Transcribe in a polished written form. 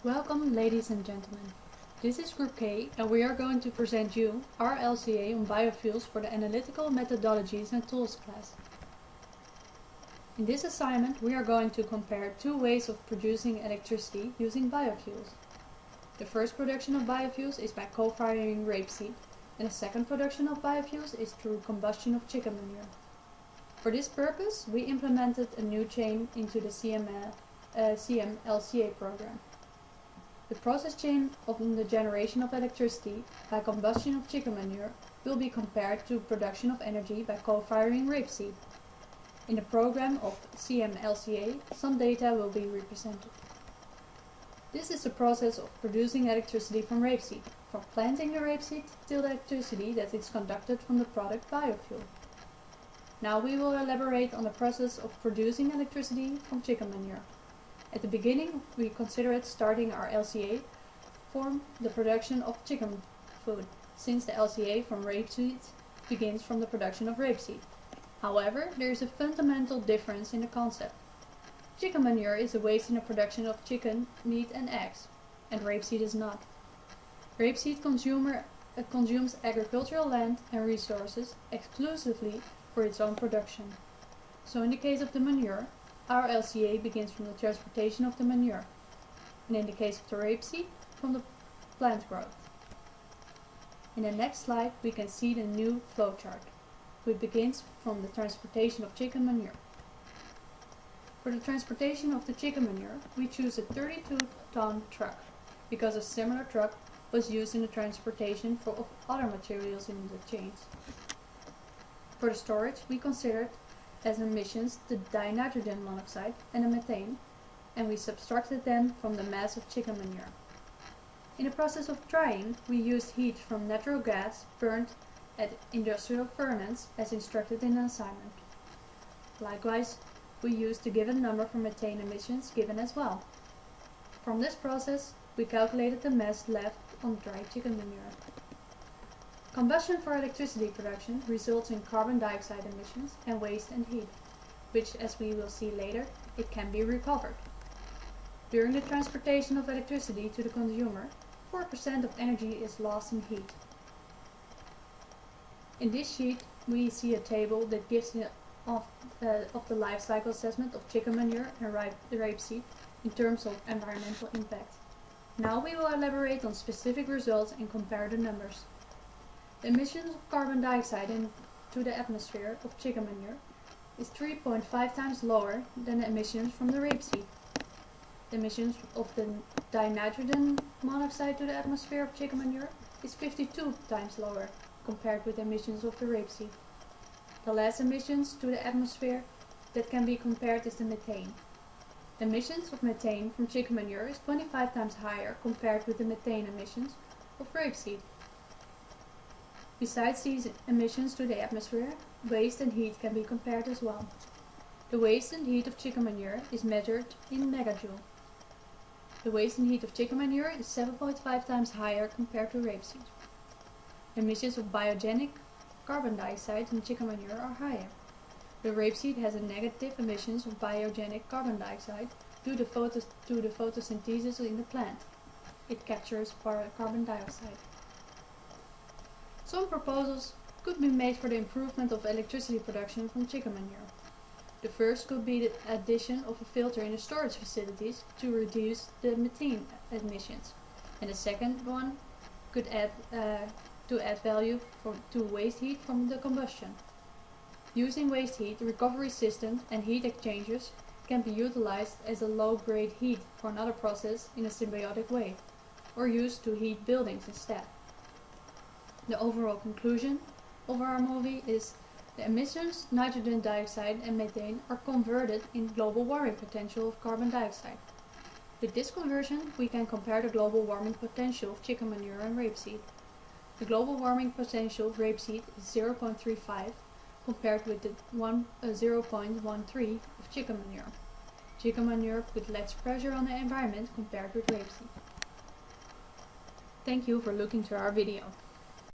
Welcome, ladies and gentlemen. This is Group K, and we are going to present you our LCA on biofuels for the Analytical Methodologies and Tools class. In this assignment, we are going to compare two ways of producing electricity using biofuels. The first production of biofuels is by co-firing rapeseed, and the second production of biofuels is through combustion of chicken manure. For this purpose, we implemented a new chain into the LCA program. The process chain of the generation of electricity by combustion of chicken manure will be compared to production of energy by co-firing rapeseed. In the program of LCA, some data will be represented. This is the process of producing electricity from rapeseed, from planting the rapeseed till the electricity that is conducted from the product biofuel. Now we will elaborate on the process of producing electricity from chicken manure. At the beginning, we consider it starting our LCA from the production of chicken food, since the LCA from rapeseed begins from the production of rapeseed. However, there is a fundamental difference in the concept. Chicken manure is a waste in the production of chicken, meat and eggs, and rapeseed is not. Rapeseed consumes agricultural land and resources exclusively for its own production. So in the case of the manure, our LCA begins from the transportation of the manure, and in the case of the rapeseed, from the plant growth. In the next slide, we can see the new flowchart, which begins from the transportation of chicken manure. For the transportation of the chicken manure, we choose a 32-ton truck, because a similar truck was used in the transportation of other materials in the chains. For the storage, we considered as emissions the dinitrogen monoxide and the methane, and we subtracted them from the mass of chicken manure. In the process of drying, we used heat from natural gas burned at industrial furnace as instructed in the assignment. Likewise, we used the given number for methane emissions given as well. From this process, we calculated the mass left on dry chicken manure. Combustion for electricity production results in carbon dioxide emissions and waste and heat, which, as we will see later, it can be recovered. During the transportation of electricity to the consumer, 4% of energy is lost in heat. In this sheet, we see a table that gives of the life cycle assessment of chicken manure and rapeseed in terms of environmental impact. Now we will elaborate on specific results and compare the numbers. The emissions of carbon dioxide into the atmosphere of chicken manure is 3.5 times lower than the emissions from the rapeseed. The emissions of the dinitrogen monoxide to the atmosphere of chicken manure is 52 times lower compared with the emissions of the rapeseed. The last emissions to the atmosphere that can be compared is the methane. The emissions of methane from chicken manure is 25 times higher compared with the methane emissions of rapeseed. Besides these emissions to the atmosphere, waste and heat can be compared as well. The waste and heat of chicken manure is measured in megajoule. The waste and heat of chicken manure is 7.5 times higher compared to rapeseed. Emissions of biogenic carbon dioxide in chicken manure are higher. The rapeseed has a negative emissions of biogenic carbon dioxide due to the photosynthesis in the plant. It captures carbon dioxide. Some proposals could be made for the improvement of electricity production from chicken manure. The first could be the addition of a filter in the storage facilities to reduce the methane emissions, and the second one could add value to waste heat from the combustion. Using waste heat, recovery systems and heat exchangers can be utilized as a low-grade heat for another process in a symbiotic way, or used to heat buildings instead. The overall conclusion of our movie is the emissions, nitrogen dioxide and methane are converted in global warming potential of carbon dioxide. With this conversion, we can compare the global warming potential of chicken manure and rapeseed. The global warming potential of rapeseed is 0.35 compared with the 0.13 of chicken manure. Chicken manure puts less pressure on the environment compared with rapeseed. Thank you for looking to our video.